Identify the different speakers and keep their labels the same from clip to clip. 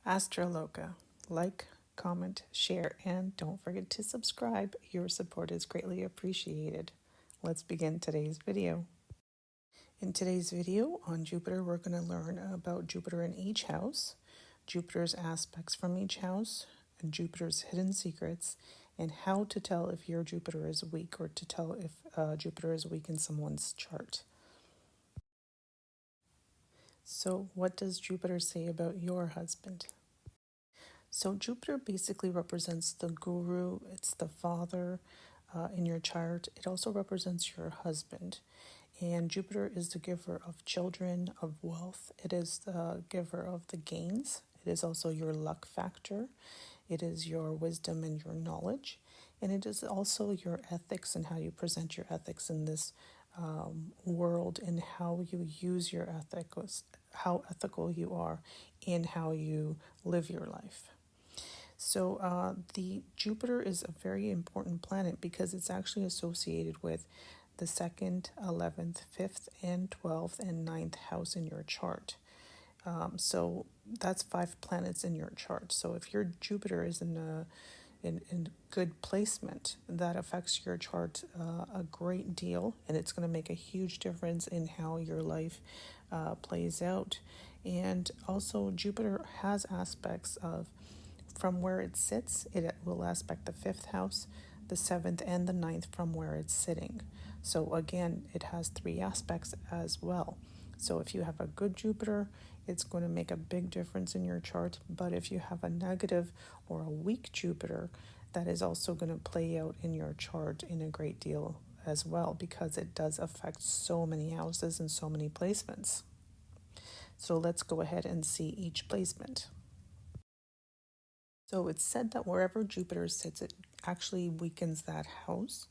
Speaker 1: Astroloca. Like, comment, share, and don't forget to subscribe. Your support is greatly appreciated. Let's begin today's video. In today's video on Jupiter, we're going to learn about Jupiter in each house, Jupiter's aspects from each house, and Jupiter's hidden secrets, and how to tell if your Jupiter is weak or to tell if Jupiter is weak in someone's chart. So, what does Jupiter say about your husband? So Jupiter basically represents the guru, it's the father in your chart. It also represents your husband. And Jupiter is the giver of children, of wealth. It is the giver of the gains. It is also your luck factor. It is your wisdom and your knowledge. And it is also your ethics and how you present your ethics in this world and how you use your ethics, how ethical you are in how you live your life. So the Jupiter is a very important planet because it's actually associated with the 2nd, 11th, 5th, and 12th, and 9th house in your chart. So that's 5 planets in your chart. So if your Jupiter is in good placement, that affects your chart a great deal, and it's going to make a huge difference in how your life plays out. And also, Jupiter has aspects of from where it sits, it will aspect the 5th house, the 7th, and the 9th from where it's sitting. So again, it has 3 aspects as well. So if you have a good Jupiter, it's going to make a big difference in your chart. But if you have a negative or a weak Jupiter, that is also going to play out in your chart in a great deal as well, because it does affect so many houses and so many placements. So let's go ahead and see each placement. So it's said that wherever Jupiter sits, it actually weakens that house,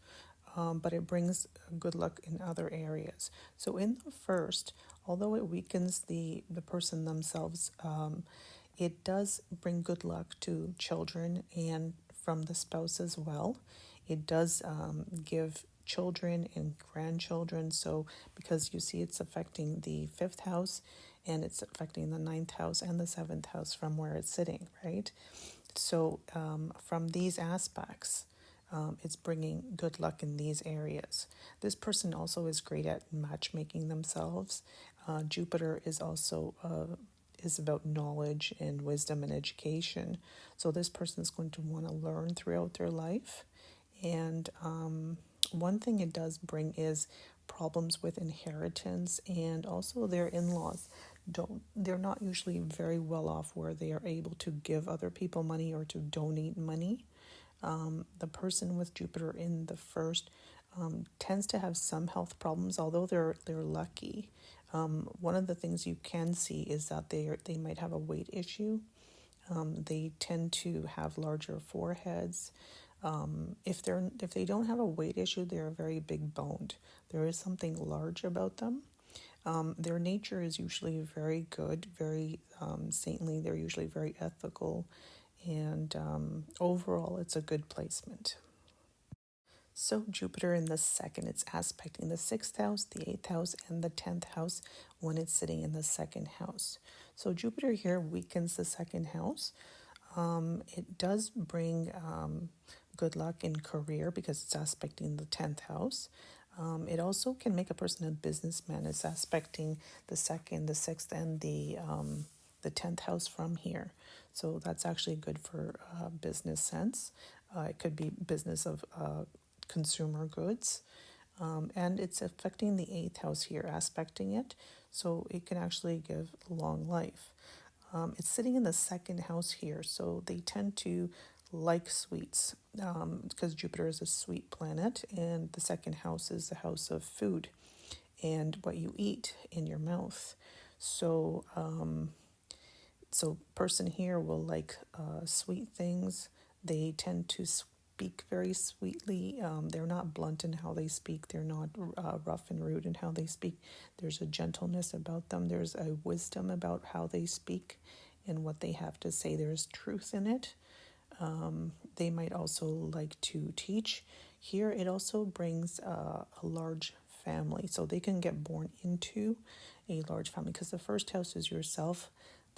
Speaker 1: but it brings good luck in other areas. So in the first, although it weakens the person themselves, it does bring good luck to children and from the spouse as well. It does give children and grandchildren. So because you see it's affecting the 5th house and it's affecting the 9th house and the 7th house from where it's sitting, right? So from these aspects, it's bringing good luck in these areas. This person also is great at matchmaking themselves. Jupiter is also is about knowledge and wisdom and education. So this person is going to want to learn throughout their life. And one thing it does bring is problems with inheritance, and also their in-laws they're not usually very well off where they are able to give other people money or to donate money. The person with Jupiter in the first tends to have some health problems, although they're lucky. One of the things you can see is that they might have a weight issue. They tend to have larger foreheads. If they don't have a weight issue, they're very big boned. There is something large about them. Their nature is usually very good, very saintly. They're usually very ethical, and overall, it's a good placement. So Jupiter in the second, it's aspecting the 6th house, the 8th house, and the 10th house when it's sitting in the 2nd house. So Jupiter here weakens the 2nd house. It does bring good luck in career because it's aspecting the 10th house. It also can make a person a businessman. It's aspecting the 2nd, the 6th, and the 10th house from here. So that's actually good for business sense. It could be business of consumer goods. And it's affecting the 8th house here, aspecting it. So it can actually give long life. It's sitting in the 2nd house here, so they tend to like sweets because Jupiter is a sweet planet, and the 2nd house is the house of food and what you eat in your mouth. So, person here will like sweet things. They tend to speak very sweetly. They're not blunt in how they speak. They're not rough and rude in how they speak. There's a gentleness about them. There's a wisdom about how they speak and what they have to say. There's truth in it. They might also like to teach. Here, it also brings a large family. So they can get born into a large family because the first house is yourself.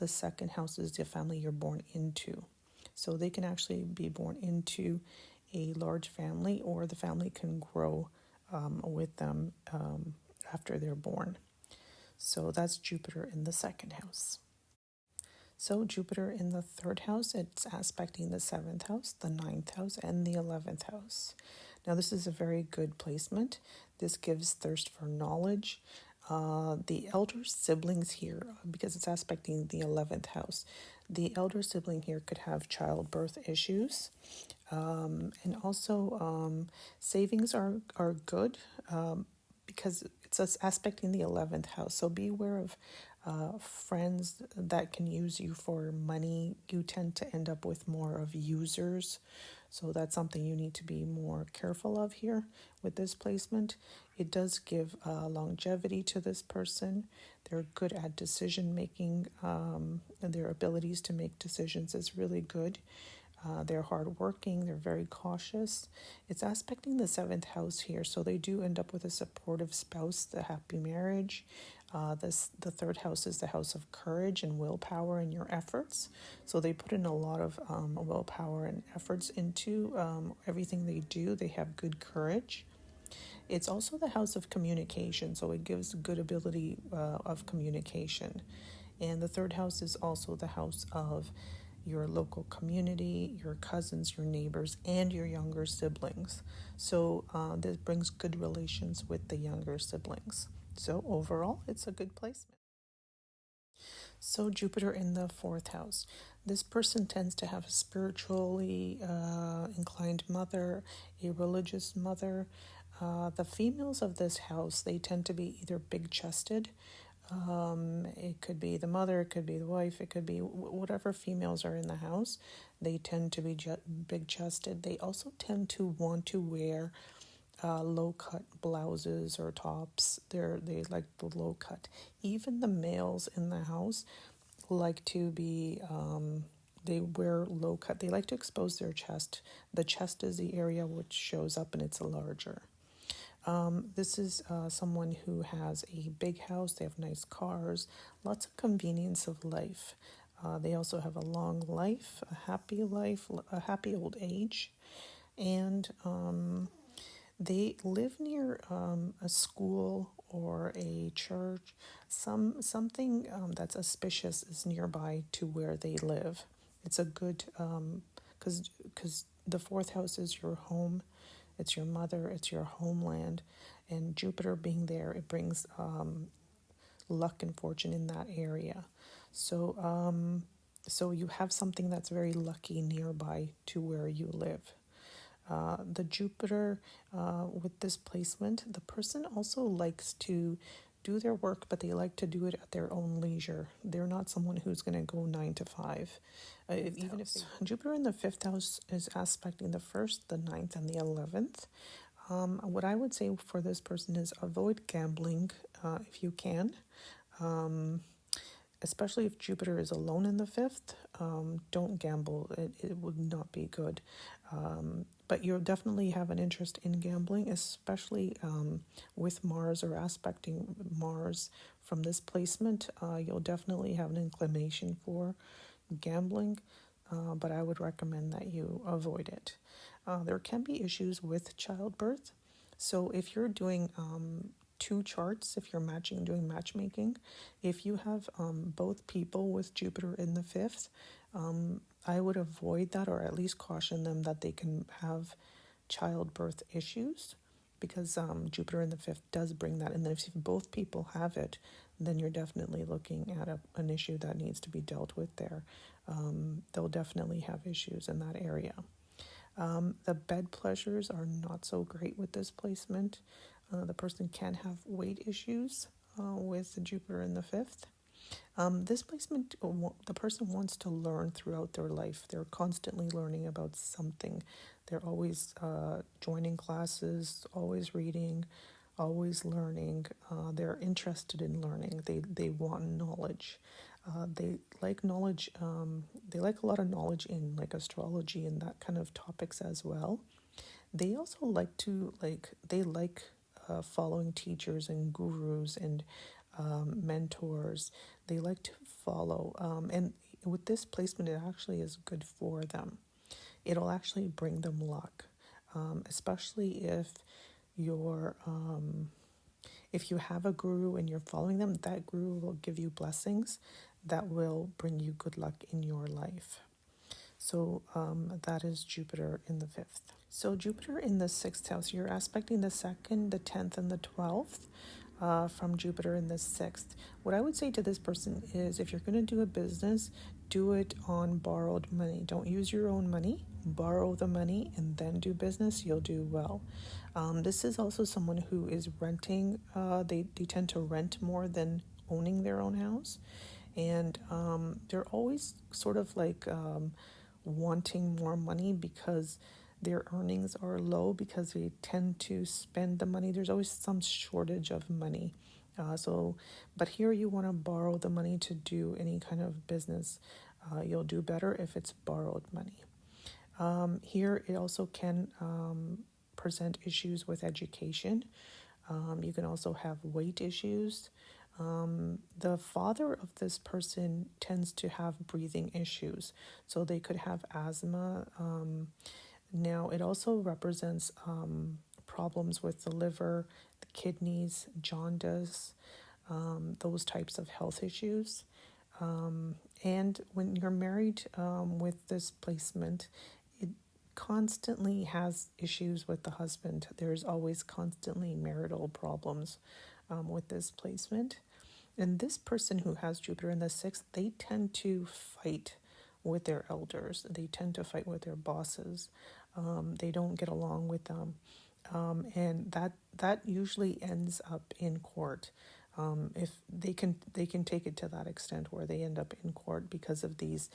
Speaker 1: the second house is the family you're born into. So they can actually be born into a large family, or the family can grow with them after they're born. So that's Jupiter in the second house. So Jupiter in the third house, it's aspecting the seventh house, the ninth house, and the 11th house. Now, this is a very good placement. This gives thirst for knowledge. The elder siblings here, because it's aspecting the 11th house, the elder sibling here could have childbirth issues. And also, savings are good because it's aspecting the 11th house. So be aware of friends that can use you for money. You tend to end up with more of users. So that's something you need to be more careful of here with this placement. It does give longevity to this person. They're good at decision making, and their abilities to make decisions is really good. They're hardworking, they're very cautious. It's aspecting the seventh house here, so they do end up with a supportive spouse, the happy marriage. The third house is the house of courage and willpower in your efforts. So they put in a lot of willpower and efforts into everything they do. They have good courage. It's also the house of communication, so it gives good ability of communication. And the third house is also the house of your local community, your cousins, your neighbors, and your younger siblings. So this brings good relations with the younger siblings. So overall, it's a good placement. So Jupiter in the fourth house. This person tends to have a spiritually inclined mother, a religious mother. The females of this house, they tend to be either big-chested. It could be the mother, it could be the wife, it could be whatever females are in the house. They tend to be big-chested. They also tend to want to wear low-cut blouses or tops. They like the low cut. Even the males in the house like to be. They wear low cut. They like to expose their chest. The chest is the area which shows up, and it's larger. This is someone who has a big house. They have nice cars, lots of convenience of life. They also have a long life, a happy old age, and they live near a school or a church. Something that's auspicious is nearby to where they live. It's a good because the fourth house is your home, it's your mother, it's your homeland, and Jupiter being there, it brings luck and fortune in that area. So you have something that's very lucky nearby to where you live. The Jupiter with this placement, the person also likes to do their work, but they like to do it at their own leisure. They're not someone who's going to go 9 to 5. Even if Jupiter in the fifth house is aspecting the first, the ninth, and the 11th. What I would say for this person is avoid gambling if you can. Especially if Jupiter is alone in the fifth, don't gamble. It would not be good. But you'll definitely have an interest in gambling, especially with Mars or aspecting Mars from this placement. You'll definitely have an inclination for gambling, but I would recommend that you avoid it. There can be issues with childbirth. So if you're doing two charts, if you're doing matchmaking, if you have both people with Jupiter in the fifth, I would avoid that, or at least caution them that they can have childbirth issues, because Jupiter in the fifth does bring that. And then if both people have it, then you're definitely looking at an issue that needs to be dealt with there. They'll definitely have issues in that area. The bed pleasures are not so great with this placement. The person can have weight issues with the Jupiter in the fifth. This placement, the person wants to learn throughout their life. They're constantly learning about something. They're always joining classes, always reading, always learning. They're interested in learning. They want knowledge. They like knowledge. They like a lot of knowledge in like astrology and that kind of topics as well. They also like to following teachers and gurus and mentors. They like to follow. And with this placement, it actually is good for them. It'll actually bring them luck, especially you're if you have a guru and you're following them. That guru will give you blessings that will bring you good luck in your life. So that is Jupiter in the fifth. So Jupiter in the sixth house, you're aspecting the second, the 10th, and the 12th from Jupiter in the sixth. What I would say to this person is, if you're going to do a business, do it on borrowed money. Don't use your own money. Borrow the money and then do business. You'll do well. This is also someone who is renting. They tend to rent more than owning their own house. And they're always sort of like wanting more money because their earnings are low, because they tend to spend the money. There's always some shortage of money. But here you want to borrow the money to do any kind of business. You'll do better if it's borrowed money. Here it also can present issues with education. You can also have weight issues. The father of this person tends to have breathing issues, so they could have asthma. Now, it also represents problems with the liver, the kidneys, jaundice, those types of health issues. And when you're married with this placement, it constantly has issues with the husband. There's always constantly marital problems with this placement. And this person who has Jupiter in the sixth, they tend to fight with their elders. They tend to fight with their bosses. They don't get along with them. And that usually ends up in court. If they can take it to that extent where they end up in court because of these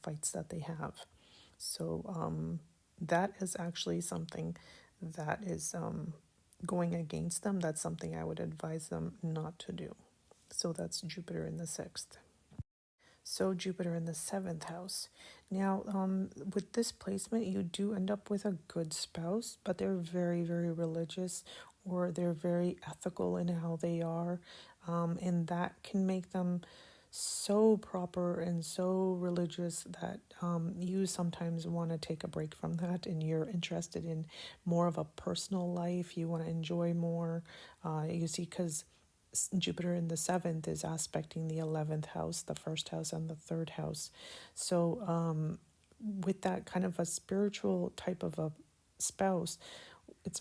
Speaker 1: fights that they have. So that is actually something that is going against them. That's something I would advise them not to do. So that's Jupiter in the sixth. So Jupiter in the seventh house. Now, with this placement, you do end up with a good spouse, but they're very, very religious, or they're very ethical in how they are, and that can make them so proper and so religious that you sometimes want to take a break from that, and you're interested in more of a personal life. You want to enjoy more. You see, because Jupiter in the seventh is aspecting the 11th house, the first house, and the third house. So, with that kind of a spiritual type of a spouse, it's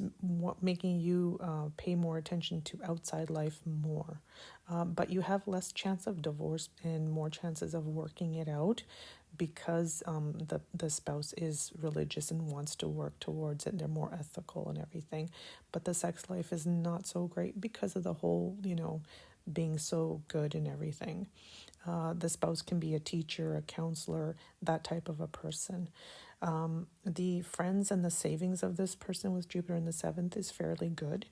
Speaker 1: making you pay more attention to outside life more. But you have less chance of divorce and more chances of working it out, because the spouse is religious and wants to work towards it. They're more ethical and everything. But the sex life is not so great because of the whole, being so good and everything. The spouse can be a teacher, a counselor, that type of a person. The friends and the savings of this person with Jupiter in the seventh is fairly good.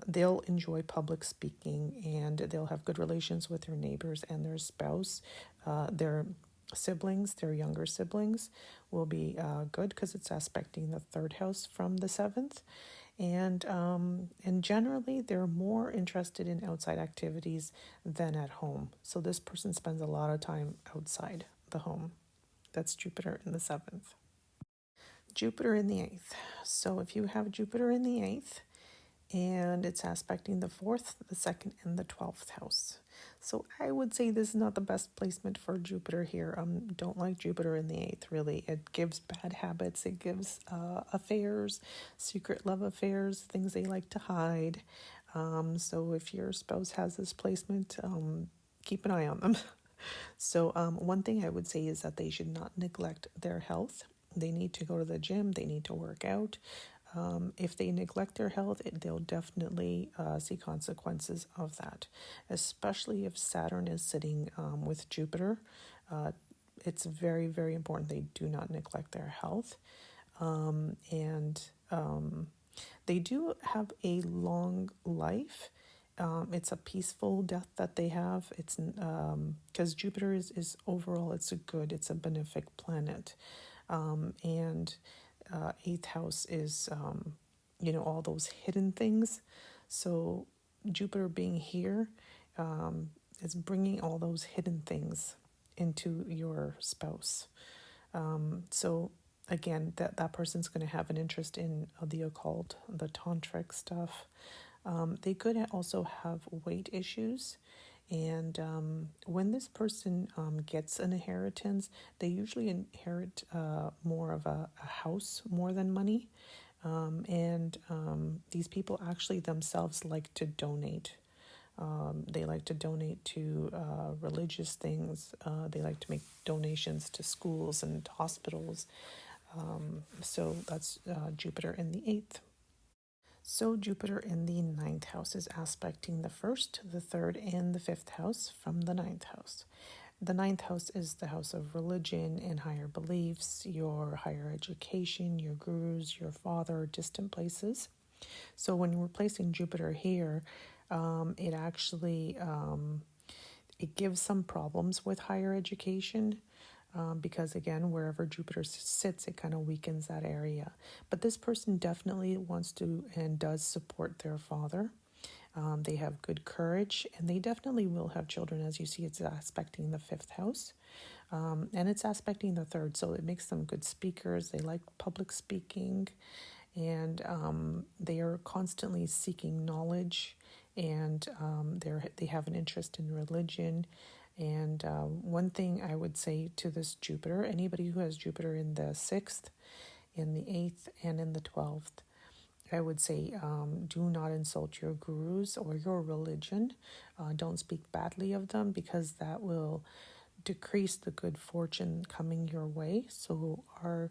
Speaker 1: They'll enjoy public speaking, and they'll have good relations with their neighbors and their spouse. Their siblings, their younger siblings, will be good because it's aspecting the third house from the seventh. And generally, they're more interested in outside activities than at home. So this person spends a lot of time outside the home. That's Jupiter in the seventh. Jupiter in the eighth. So if you have Jupiter in the eighth, and it's aspecting the fourth, the second, and the 12th house. So I would say this is not the best placement for Jupiter here. Don't like Jupiter in the eighth, really. It gives bad habits. It gives affairs, secret love affairs, things they like to hide. So if your spouse has this placement, keep an eye on them. So one thing I would say is that they should not neglect their health. They need to go to the gym. They need to work out. If they neglect their health, they'll definitely see consequences of that, especially if Saturn is sitting with Jupiter. It's very, very important they do not neglect their health. And they do have a long life. It's a peaceful death that they have. It's because Jupiter is overall, it's a benefic planet. And eighth house is, all those hidden things. So Jupiter being here is bringing all those hidden things into your spouse. So again, that person's going to have an interest in the occult, the tantric stuff. They could also have weight issues. And when this person gets an inheritance, they usually inherit more of a house more than money. And these people actually themselves like to donate. They like to donate to religious things. They like to make donations to schools and hospitals. So that's Jupiter in the eighth. So Jupiter in the ninth house is aspecting the first, the third, and the fifth house from the ninth house. The ninth house is the house of religion and higher beliefs, your higher education, your gurus, your father, distant places. So when we're placing Jupiter here, it actually it gives some problems with higher education. Because again, wherever Jupiter sits, it kind of weakens that area. But this person definitely wants to and does support their father. They have good courage, and they definitely will have children. As you see, it's aspecting the fifth house, and it's aspecting the third, so it makes them good speakers. They like public speaking, and they are constantly seeking knowledge, and they have an interest in religion. And one thing I would say to this Jupiter, anybody who has Jupiter in the sixth, in the eighth, and in the 12th, I would say do not insult your gurus or your religion. Don't speak badly of them, because that will decrease the good fortune coming your way. So our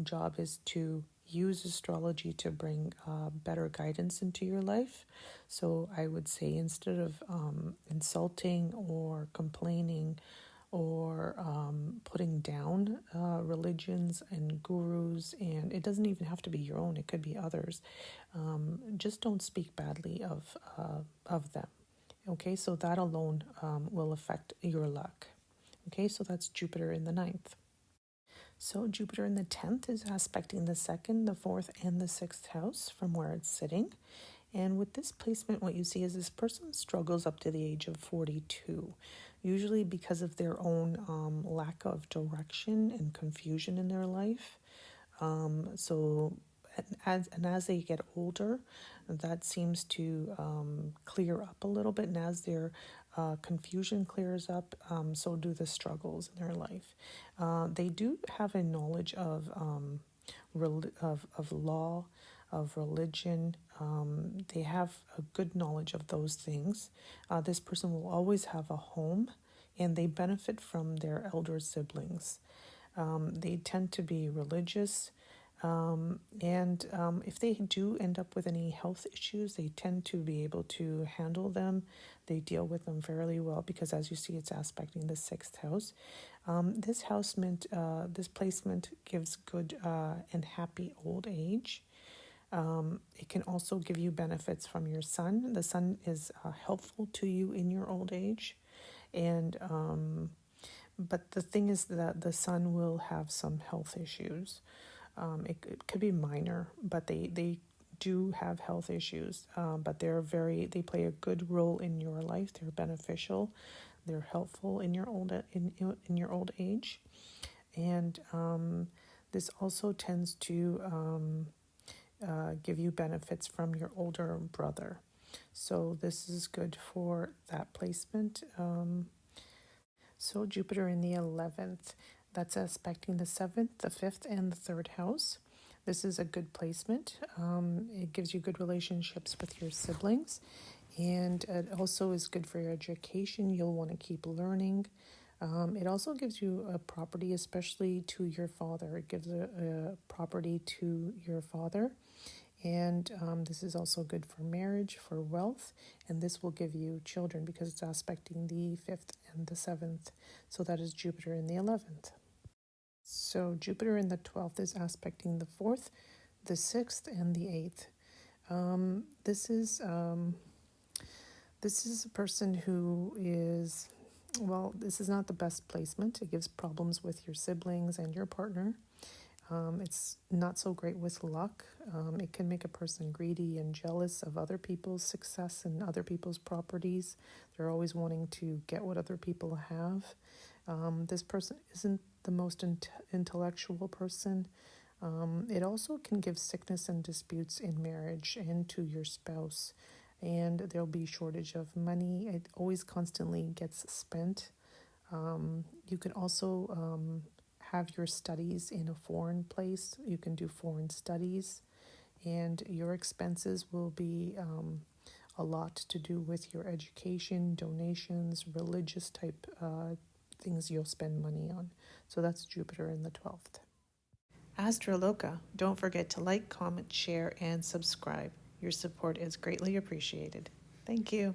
Speaker 1: job is to use astrology to bring better guidance into your life. So I would say, instead of insulting or complaining or putting down religions and gurus, and it doesn't even have to be your own, it could be others, just don't speak badly of them. Okay, so that alone will affect your luck. Okay, so that's Jupiter in the ninth. So Jupiter in the 10th is aspecting the second, the fourth, and the sixth house from where it's sitting. And with this placement, what you see is this person struggles up to the age of 42, usually because of their own lack of direction and confusion in their life. So as they get older, that seems to clear up a little bit, and as their confusion clears up, so do the struggles in their life. They do have a knowledge of law, of religion. They have a good knowledge of those things. This person will always have a home, and they benefit from their elder siblings. They tend to be religious, and if they do end up with any health issues, they tend to be able to handle them. They deal with them fairly well, because as you see, it's aspecting the sixth house. This placement gives good and happy old age. It can also give you benefits from your sun. The sun is helpful to you in your old age, and but the thing is that the sun will have some health issues. It could be minor, but they do have health issues. But they play a good role in your life. They're beneficial. They're helpful in your old age, and this also tends to give you benefits from your older brother. So this is good for that placement. So Jupiter in the 11th, that's aspecting the 7th, the 5th, and the 3rd house. This is a good placement. It gives you good relationships with your siblings, and it also is good for your education. You'll want to keep learning. It also gives you a property, especially to your father. It gives a property to your father. And this is also good for marriage, for wealth, and this will give you children because it's aspecting the 5th and the 7th. So that is Jupiter in the 11th. So Jupiter in the 12th is aspecting the 4th, the 6th, and the 8th. This is a person who is, well, this is not the best placement. It gives problems with your siblings and your partner. It's not so great with luck. It can make a person greedy and jealous of other people's success and other people's properties. They're always wanting to get what other people have. This person isn't the most intellectual person. It also can give sickness and disputes in marriage and to your spouse. And there'll be shortage of money. It always constantly gets spent. You can also have your studies in a foreign place. You can do foreign studies, and your expenses will be a lot to do with your education, donations, religious type things you'll spend money on. So that's Jupiter in the 12th. Astroloca, don't forget to like, comment, share, and subscribe. Your support is greatly appreciated. Thank you.